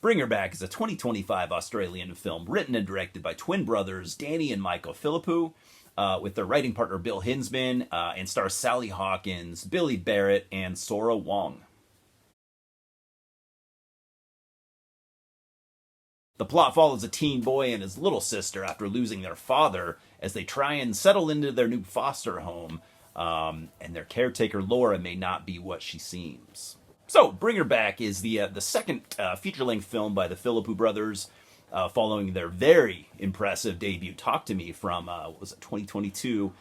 Bring Her Back is a 2025 Australian film written and directed by twin brothers Danny and Michael Philippou, with their writing partner Bill Hinsman, and stars Sally Hawkins, Billy Barrett, and Sora Wong. The plot follows a teen boy and his little sister after losing their father as they try and settle into their new foster home, and their caretaker Laura may not be what she seems. So, Bring Her Back is the second feature-length film by the Philippou brothers, following their very impressive debut Talk to Me from, 2022,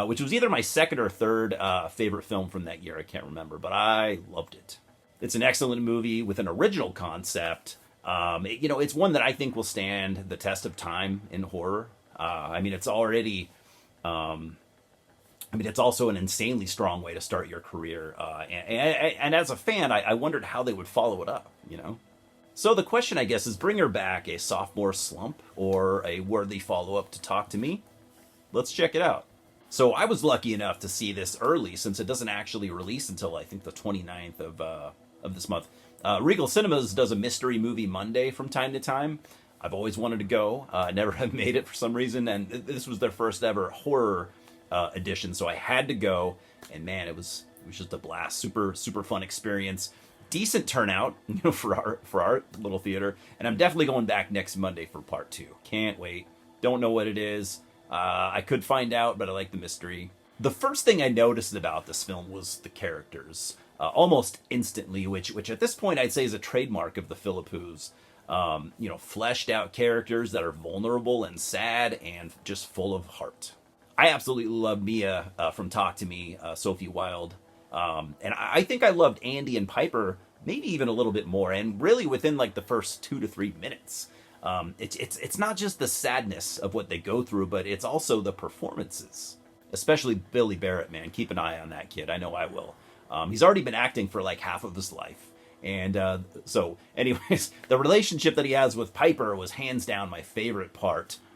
which was either my second or third favorite film from that year. I can't remember, but I loved it. It's an excellent movie with an original concept. It's one that I think will stand the test of time in horror. It's already... it's also an insanely strong way to start your career. And as a fan, I wondered how they would follow it up, So the question, I guess, is Bring Her Back a sophomore slump or a worthy follow-up to Talk to Me? Let's check it out. So I was lucky enough to see this early, since it doesn't actually release until, I think, the 29th of this month. Regal Cinemas does a mystery movie Monday from time to time. I've always wanted to go. I never have made it for some reason, and this was their first ever horror edition, so I had to go, and man, it was just a blast. Super fun experience. Decent turnout, for our little theater, and I'm definitely going back next Monday for part 2. Can't wait. Don't know what it is. I could find out, but I like the mystery. The first thing I noticed about this film was the characters, almost instantly, which at this point I'd say is a trademark of the Philippous. Fleshed out characters that are vulnerable and sad and just full of heart. I absolutely love Mia from Talk to Me, Sophie Wilde. And I think I loved Andy and Piper maybe even a little bit more, and really within like the first 2 to 3 minutes. It's not just the sadness of what they go through, but it's also the performances. Especially Billy Barrett, man. Keep an eye on that kid. I know I will. He's already been acting for like half of his life. And so anyways, the relationship that he has with Piper was hands down my favorite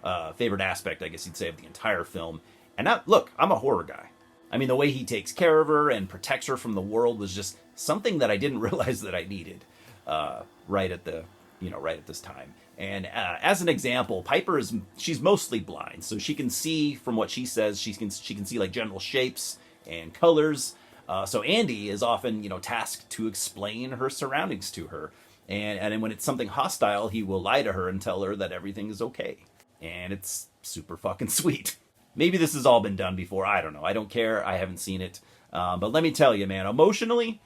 aspect, I guess you'd say, of the entire film. And look, I'm a horror guy. The way he takes care of her and protects her from the world was just something that I didn't realize that I needed right at this time. And as an example, Piper she's mostly blind, so she can see, from what she says, she can see like general shapes and colors. So Andy is often, tasked to explain her surroundings to her. And when it's something hostile, he will lie to her and tell her that everything is okay. And it's super fucking sweet. Maybe this has all been done before. I don't know. I don't care. I haven't seen it. But let me tell you, man, emotionally,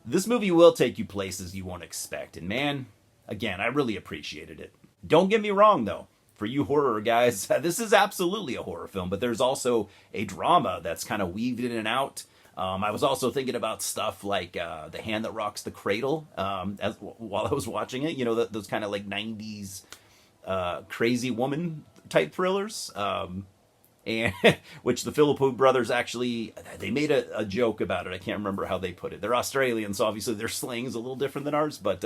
this movie will take you places you won't expect. And man, again, I really appreciated it. Don't get me wrong, though. For you horror guys, this is absolutely a horror film. But there's also a drama that's kind of weaved in and out. I was also thinking about stuff like The Hand That Rocks the Cradle while I was watching it. Those kind of like 90s crazy woman type thrillers. And which the Philippou brothers actually, they made a joke about it. I can't remember how they put it. They're Australian, so obviously their slang is a little different than ours. But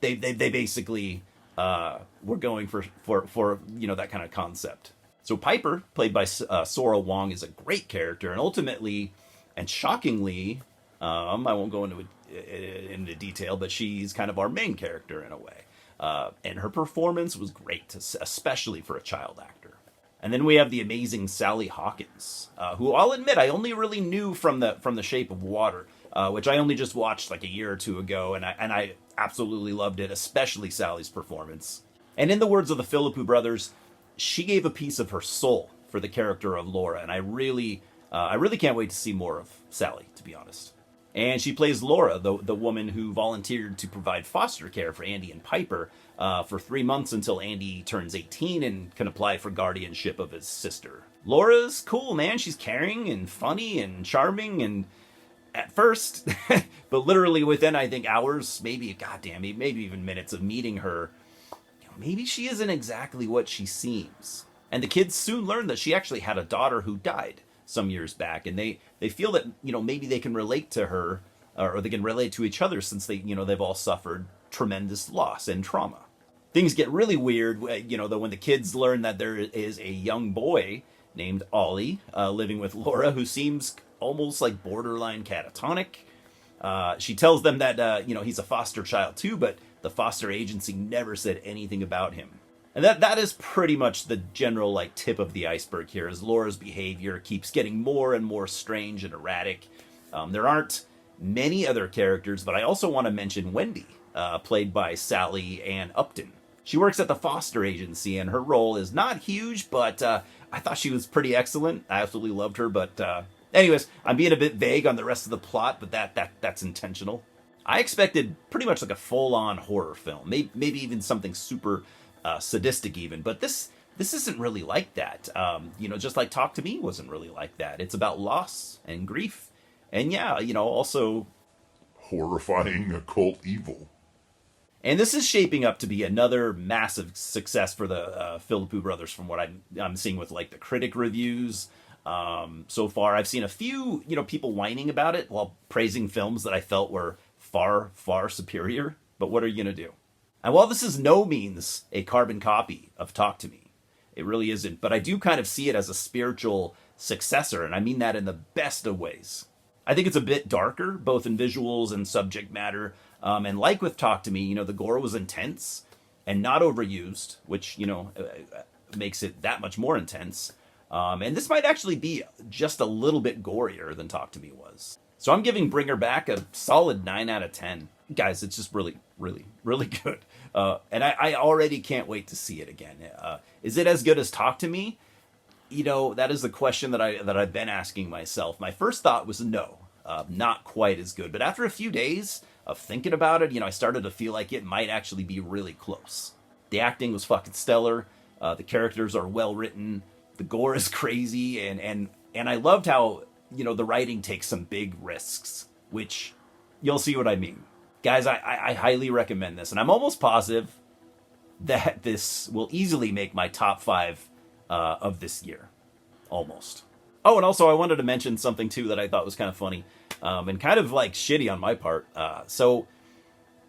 they basically were going for that kind of concept. So Piper, played by Sora Wong, is a great character, and ultimately and shockingly, I won't go into detail, but she's kind of our main character in a way. And her performance was great, especially for a child actor. And then we have the amazing Sally Hawkins, who I'll admit I only really knew from the Shape of Water, which I only just watched like a year or two ago, and I absolutely loved it, especially Sally's performance. And in the words of the Philippou brothers, she gave a piece of her soul for the character of Laura, and I really can't wait to see more of Sally, to be honest. And she plays Laura, the woman who volunteered to provide foster care for Andy and Piper for 3 months until Andy turns 18 and can apply for guardianship of his sister. Laura's cool, man. She's caring and funny and charming, and at first, but literally within, I think, hours, maybe even minutes of meeting her, maybe she isn't exactly what she seems. And the kids soon learn that she actually had a daughter who died some years back, and they feel that maybe they can relate to her, or they can relate to each other, since they've all suffered tremendous loss and trauma. Things get really weird, when the kids learn that there is a young boy named Ollie living with Laura, who seems almost like borderline catatonic. She tells them that he's a foster child too, but the foster agency never said anything about him. And that is pretty much the general like tip of the iceberg here, as Laura's behavior keeps getting more and more strange and erratic. There aren't many other characters, but I also want to mention Wendy, played by Sally Ann Upton. She works at the foster agency, and her role is not huge, but I thought she was pretty excellent. I absolutely loved her, but anyways, I'm being a bit vague on the rest of the plot, but that's intentional. I expected pretty much like a full-on horror film, maybe even something super sadistic even, but this isn't really like that. Just like Talk to Me wasn't really like that. It's about loss and grief, and yeah, also horrifying occult evil. And this is shaping up to be another massive success for the Philippou brothers, from what I'm seeing with like the critic reviews. So far, I've seen a few people whining about it while praising films that I felt were far, far superior. But what are you gonna do? And while this is no means a carbon copy of Talk to Me, it really isn't. But I do kind of see it as a spiritual successor, and I mean that in the best of ways. I think it's a bit darker, both in visuals and subject matter. And like with Talk to Me, the gore was intense and not overused, which, makes it that much more intense. And this might actually be just a little bit gorier than Talk to Me was. So I'm giving Bring Her Back a solid 9 out of 10. Guys, it's just really, really, really good. And I already can't wait to see it again. Is it as good as Talk to Me? That is the question that I've been asking myself. My first thought was no, not quite as good. But after a few days of thinking about it, I started to feel like it might actually be really close. The acting was fucking stellar. The characters are well written. The gore is crazy, and I loved how the writing takes some big risks, which you'll see what I mean. Guys, I highly recommend this, and I'm almost positive that this will easily make my top 5 of this year. Almost. Oh, and also I wanted to mention something too that I thought was kind of funny, and kind of like shitty on my part. So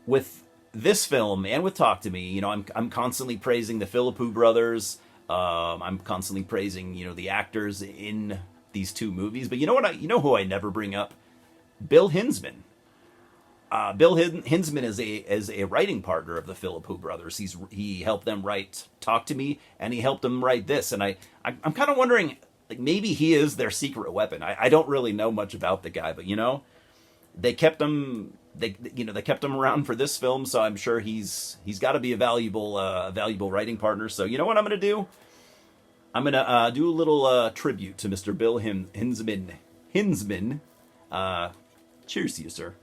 with this film and with Talk to Me, I'm constantly praising the Philippou brothers. I'm constantly praising, the actors in these two movies. But you know what? Who I never bring up? Bill Hinsman. Bill Hinsman is a writing partner of the Philippou brothers. He helped them write Talk to Me, and he helped them write this. And I'm kind of wondering, like, maybe he is their secret weapon. I don't really know much about the guy, but they kept him. They kept him around for this film, so I'm sure he's got to be a valuable writing partner. So you know what I'm gonna do? I'm gonna do a little tribute to Mr. Bill Hinsman. Cheers to you, sir.